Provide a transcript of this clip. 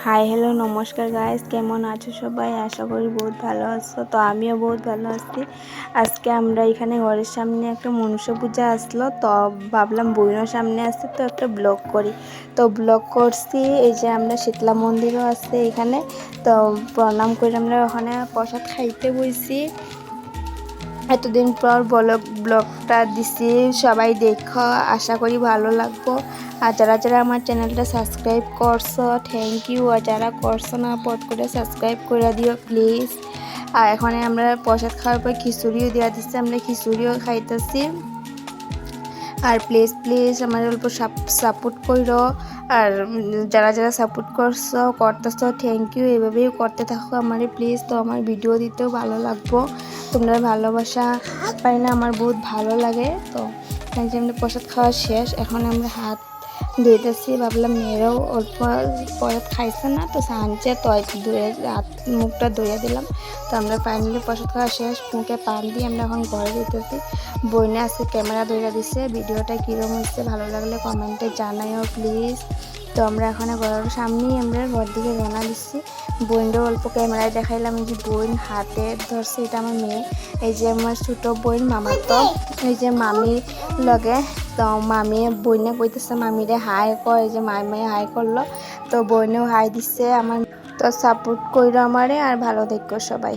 Hi hello নমস্কার guys, কেমন আছো সবাই? আশা করি বহুত ভালো আছো। তো আমিও বহুত ভালো আছি। আজকে আমরা এখানে ঘরের সামনে একটা মনসা পূজা আসলো, তো ভাবলাম বইনের সামনে আসছে তো একটা ব্লগ করি। তো ব্লগ করছি। এই যে আমরা শীতলা মন্দিরও আছে এখানে, তো প্রণাম করে আমরা ওখানে প্রসাদ খাইতে বইছি। এতদিন পর ব্লগটা দিছি, সবাই দেখো, আশা করি ভালো লাগবো। আর যারা যারা আমার চ্যানেলটা সাবস্ক্রাইব করছো থ্যাংক ইউ, আর যারা করছো না পট করে সাবস্ক্রাইব করে দিও প্লিজ। আর এখানে আমরা প্রসাদ খাওয়ার পর খিচুড়িও দেওয়া দিচ্ছে, আমরা খিচুড়িও খাইতেছি। আর প্লিজ প্লিজ আমার অল্প সাপোর্ট করো। আর যারা যারা সাপোর্ট করতেছো থ্যাংক ইউ, এভাবেই করতে থাকো আমারে প্লিজ। তো আমার ভিডিও দিতেও ভালো লাগবো, তোমরা ভালোবাসা পাইলে আমার বহুত ভালো লাগে। তো আমরা প্রসাদ খাওয়া শেষ, এখন আমরা হাত ধুইতেছি। ভাবলাম মেয়েরাও অল্প প্রসাদ খাইছে না, তো সানছে তো ধুয়ে হাত মুখটা ধুয়ে দিলাম। তো আমরা ফাইনালি প্রসাদ খাওয়া শেষ, মুখে পান দিয়ে আমরা এখন ঘরে যেতেছি। বইনে আজকে ক্যামেরা ধরে দিচ্ছে, ভিডিওটা কীরকম হচ্ছে ভালো লাগলে কমেন্টে জানাইও প্লিজ। তো আমরা এখন ঘরের সামনেই আমরা ঘর দিকে রওনা দিচ্ছি। বোনটাও অল্প ক্যামেরায় দেখাইলাম যে বোন হাতে ধরছে, এটা আমার মেয়ে। এই যে আমার ছোটো বোন মামা, তো এই যে মামি লগে। তো মামি বইনে কইতেছে মামিরে হাই কর, এই যে মামি হাই করলো, তো বইনেও হাই দিচ্ছে আমার। তো সাপোর্ট কইরো আমারে, আর ভালো দেখো সবাই।